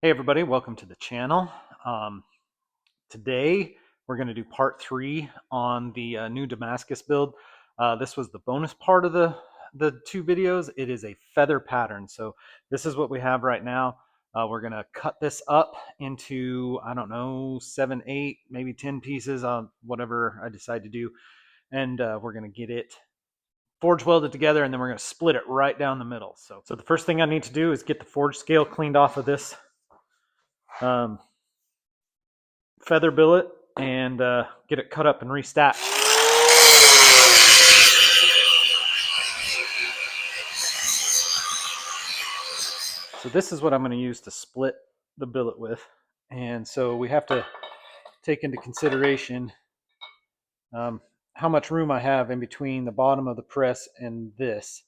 Hey everybody, welcome to the channel. Today we're going to do part 3 on the new Damascus build. This was the bonus part of the two videos. It is a feather pattern. So this is what we have right now. We're going to cut this up into, I don't know, 7, 8, maybe 10 pieces on whatever I decide to do. And we're going to get it forge welded together, and then we're going to split it right down the middle. So the first thing I need to do is get the forge scale cleaned off of this feather billet and get it cut up and restacked. So this is what I'm going to use to split the billet with. And so we have to take into consideration how much room I have in between the bottom of the press and this.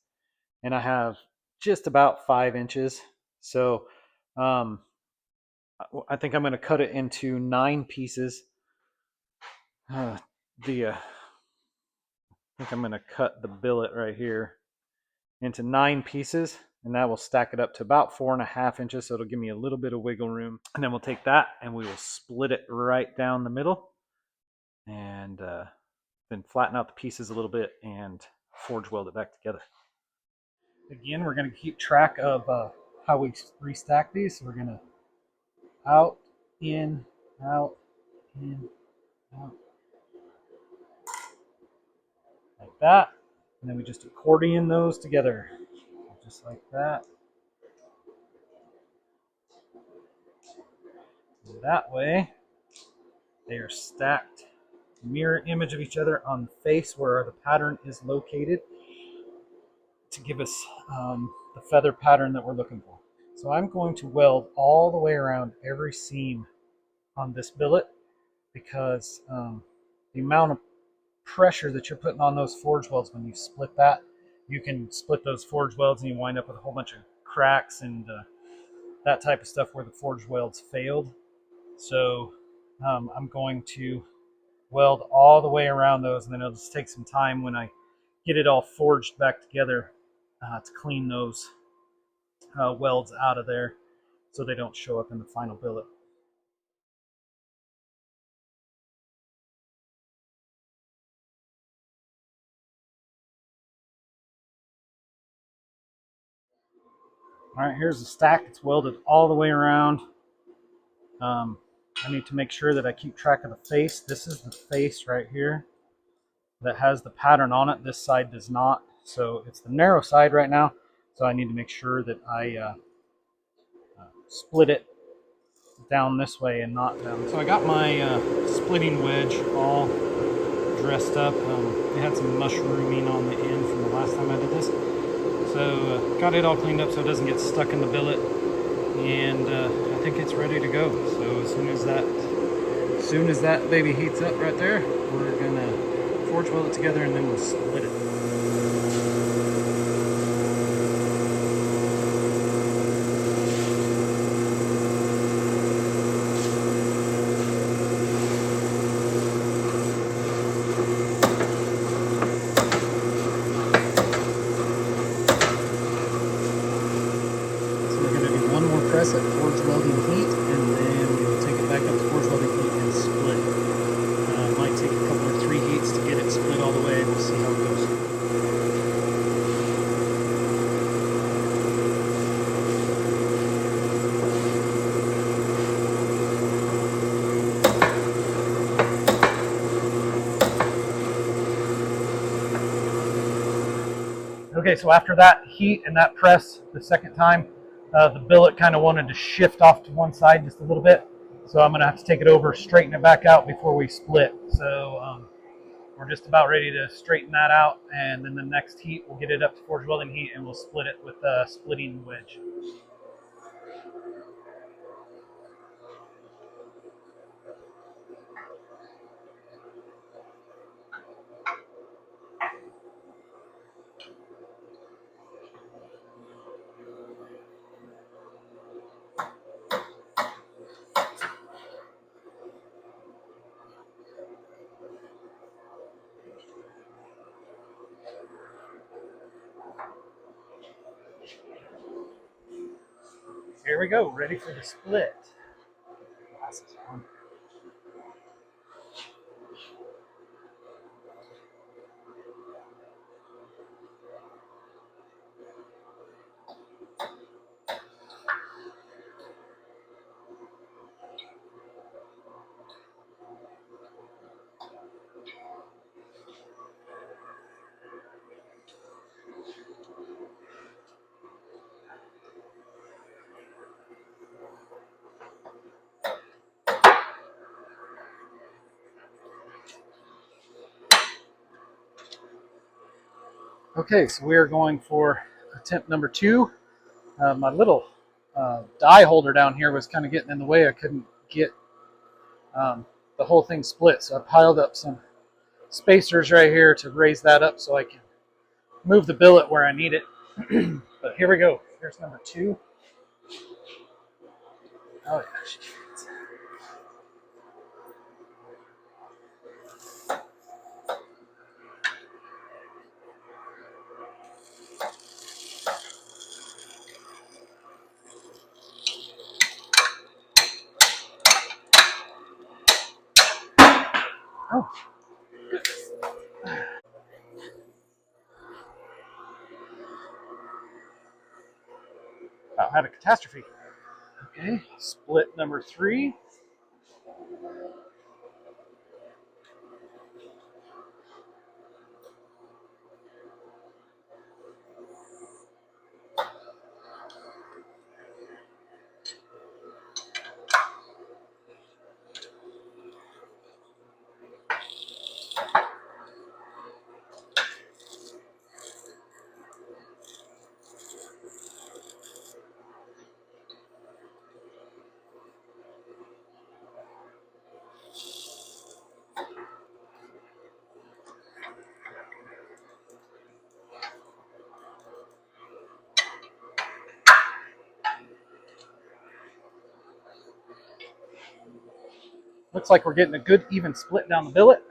And I have just about 5 inches. So I think I'm going to cut it into 9 pieces. I think I'm going to cut the billet right here into 9 pieces, and that will stack it up to about 4.5 inches, so it'll give me a little bit of wiggle room. And then we'll take that and we will split it right down the middle, and then flatten out the pieces a little bit and forge weld it back together. Again, we're going to keep track of how we restack these. So we're going to out, in, out, in, out, like that. And then we just accordion those together, just like that. And that way, they are stacked mirror image of each other on the face where the pattern is located to give us the feather pattern that we're looking for. So I'm going to weld all the way around every seam on this billet because the amount of pressure that you're putting on those forge welds when you split that, you can split those forge welds and you wind up with a whole bunch of cracks and that type of stuff where the forge welds failed. So I'm going to weld all the way around those, and then it'll just take some time when I get it all forged back together to clean those welds out of there so they don't show up in the final billet. All right, here's the stack. It's welded all the way around. I need to make sure that I keep track of the face. This is the face right here that has the pattern on it. This side does not. So it's the narrow side right now. So I need to make sure that I split it down this way and not down. So I got my splitting wedge all dressed up. It had some mushrooming on the end from the last time I did this. So got it all cleaned up so it doesn't get stuck in the billet. And I think it's ready to go. So as soon as that baby heats up right there, we're gonna forge weld it together and then we'll split it. Press at forge welding heat, and then we will take it back up to forge welding heat and split. Might take a couple or 3 heats to get it split all the way. We'll see how it goes. Okay, so after that heat and that press the second time, the billet kind of wanted to shift off to one side just a little bit. So I'm going to have to take it over, straighten it back out before we split. So we're just about ready to straighten that out. And then the next heat, we'll get it up to forge welding heat and we'll split it with a splitting wedge. here we go, ready for the split. Glasses on. Okay, so we are going for attempt number 2. My little die holder down here was kind of getting in the way. I couldn't get the whole thing split, so I piled up some spacers right here to raise that up so I can move the billet where I need it. But here we go. Here's number 2. Oh yeah. Oh. Had a catastrophe. Okay, split number 3. Looks like we're getting a good even split down the billet.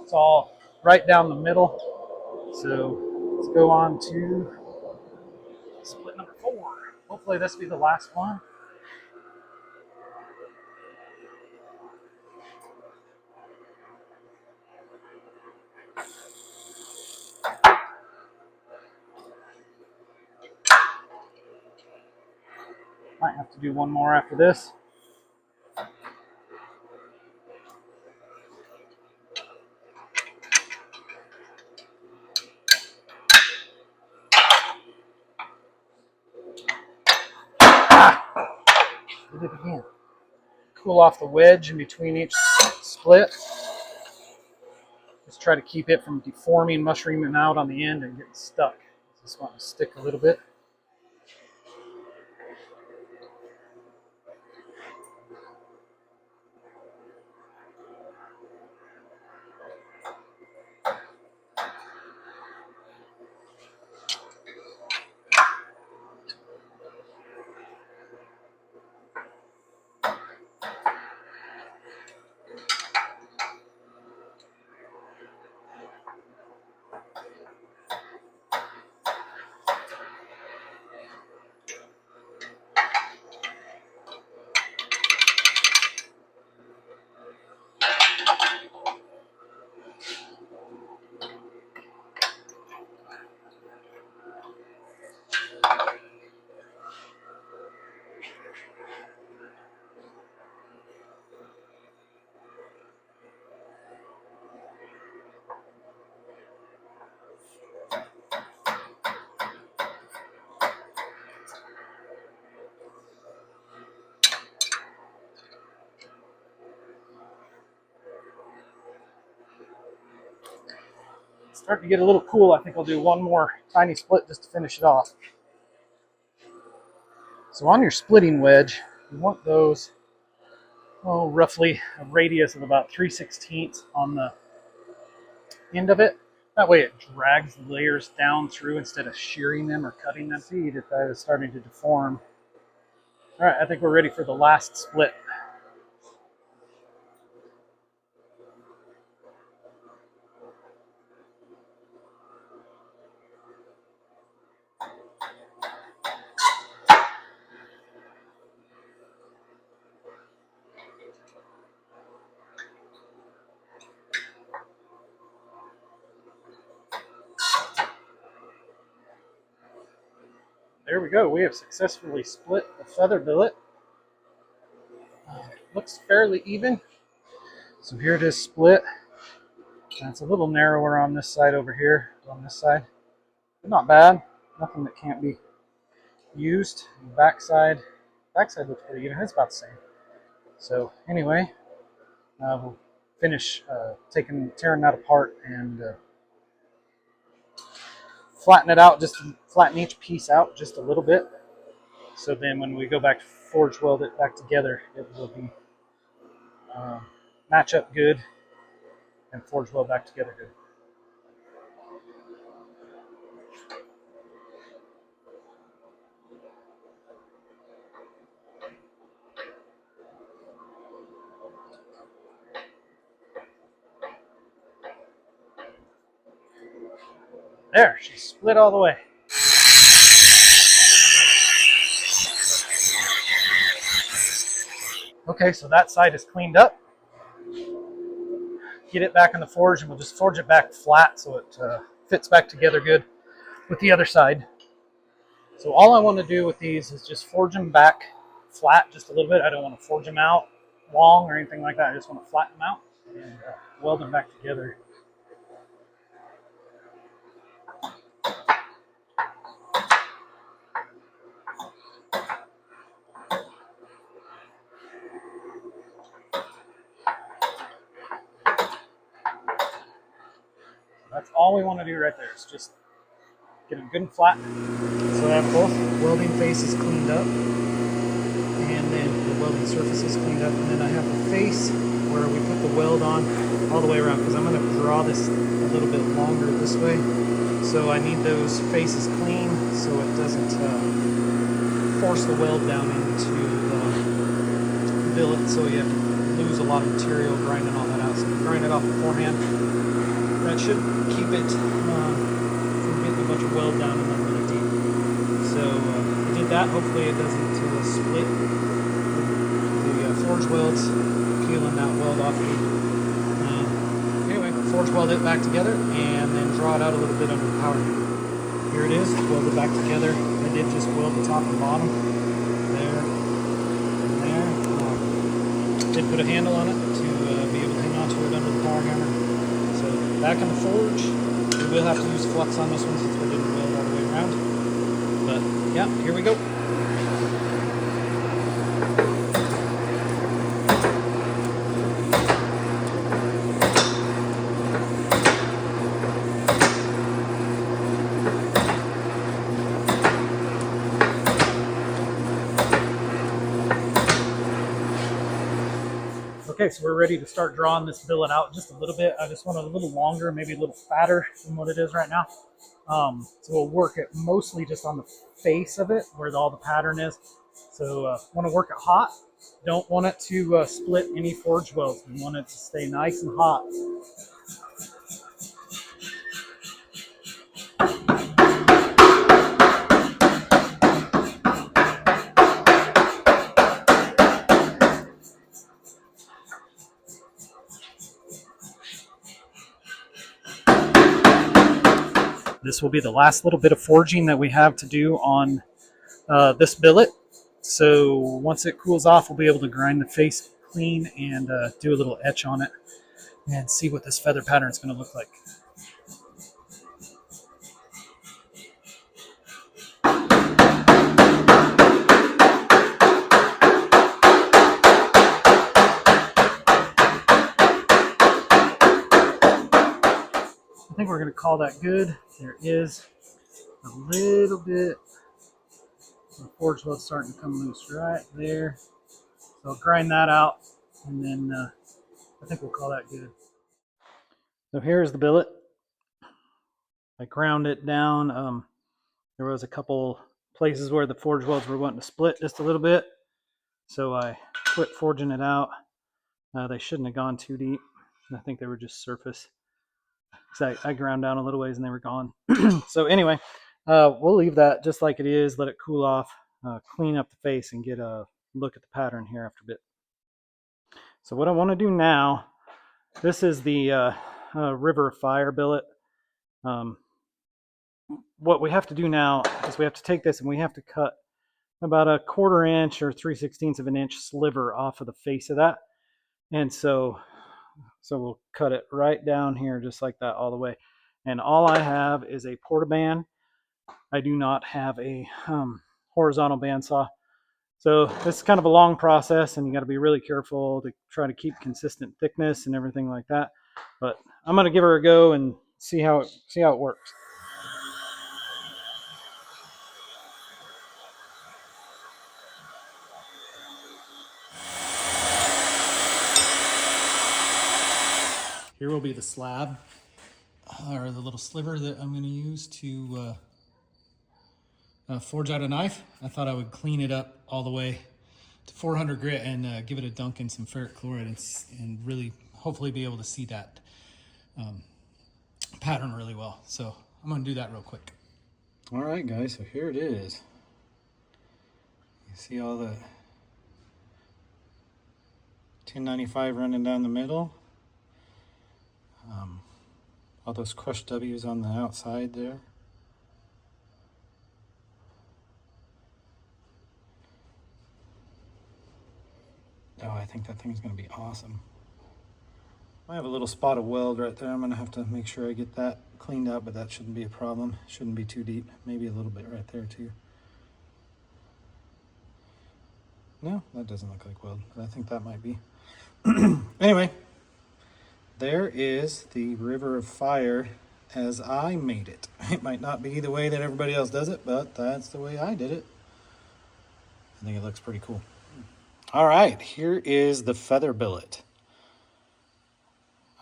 It's all right down the middle. So let's go on to split number 4. Hopefully this will be the last one. Might have to do one more after this. Did it again. Cool off the wedge in between each split. Just try to keep it from deforming, mushrooming out on the end and getting stuck. Just want to stick a little bit. Starting to get a little cool. I think I'll do one more tiny split just to finish it off. So on your splitting wedge, you want those, roughly a radius of about 3/16 on the end of it. That way it drags the layers down through instead of shearing them or cutting them. See if that is starting to deform. All right, I think we're ready for the last split. there we go. We have successfully split the feather billet. Looks fairly even. So here it is split. And it's a little narrower on this side over here, on this side. But not bad. Nothing that can't be used. Backside looks pretty even. It's about the same. So anyway, we'll finish tearing that apart and flatten it out, just flatten each piece out just a little bit. So then when we go back to forge weld it back together, it will be match up good and forge weld back together good. There, she's split all the way. Okay, so that side is cleaned up. Get it back in the forge, and we'll just forge it back flat so it fits back together good with the other side. So all I want to do with these is just forge them back flat just a little bit. I don't want to forge them out long or anything like that. I just want to flatten them out and weld them back together. That's all we want to do right there is just get them good and flat. So I have both welding faces cleaned up, and then the welding surfaces cleaned up, and then I have the face where we put the weld on all the way around, because I'm going to draw this a little bit longer this way. So I need those faces clean so it doesn't force the weld down into the billet, so you have to lose a lot of material grinding all that out. So grind it off beforehand. That should keep it from getting a bunch of weld down in there really deep. So I did that. Hopefully it doesn't split the forge welds, peeling that weld off. Anyway, forge weld it back together and then draw it out a little bit under the power heater. Here it is, welded back together. I did just weld the top and bottom. There and there. Did put a handle on it to be able to hang on to it under the power hammer. Back in the forge, we will have to use flux on this one since we didn't weld all the way around. But yeah, here we go. Okay, so we're ready to start drawing this billet out just a little bit. I just want it a little longer, maybe a little fatter than what it is right now. So we'll work it mostly just on the face of it, where all the pattern is. So want to work it hot. Don't want it to split any forge welds. We want it to stay nice and hot. This will be the last little bit of forging that we have to do on this billet. So once it cools off, we'll be able to grind the face clean and do a little etch on it and see what this feather pattern is going to look like. I think we're going to call that good. There is a little bit of the forge weld starting to come loose right there. So I'll grind that out, and then I think we'll call that good. So here's the billet. I ground it down. There was a couple places where the forge welds were wanting to split just a little bit, so I quit forging it out. They shouldn't have gone too deep. I think they were just surface. So I ground down a little ways and they were gone. So anyway, we'll leave that just like it is, let it cool off, clean up the face, and get a look at the pattern here after a bit. So what I want to do now, this is the River of Fire billet. what we have to do now is we have to take this and we have to cut about a 1/4 inch or 3/16 of an inch sliver off of the face of that. And so we'll cut it right down here just like that all the way. And all I have is a portaband. I do not have a horizontal bandsaw. So this is kind of a long process, and you got to be really careful to try to keep consistent thickness and everything like that. But I'm going to give her a go and see how it works. Here will be the slab, or the little sliver that I'm going to use to forge out a knife. I thought I would clean it up all the way to 400 grit and give it a dunk in some ferric chloride and really hopefully be able to see that pattern really well. So I'm going to do that real quick. All right, guys, so here it is. You see all the 1095 running down the middle. All those crushed W's on the outside there. Oh, I think that thing's going to be awesome. I have a little spot of weld right there. I'm going to have to make sure I get that cleaned out, but that shouldn't be a problem. Shouldn't be too deep. Maybe a little bit right there too. No, that doesn't look like weld, but I think that might be. Anyway, there is the River of Fire as I made it. It might not be the way that everybody else does it, but that's the way I did it. I think it looks pretty cool. All right, here is the feather billet.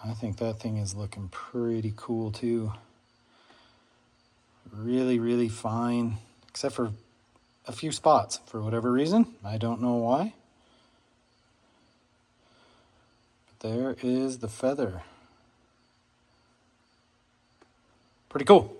I think that thing is looking pretty cool too. Really, really fine, except for a few spots for whatever reason. I don't know why. But there is the feather. Pretty cool.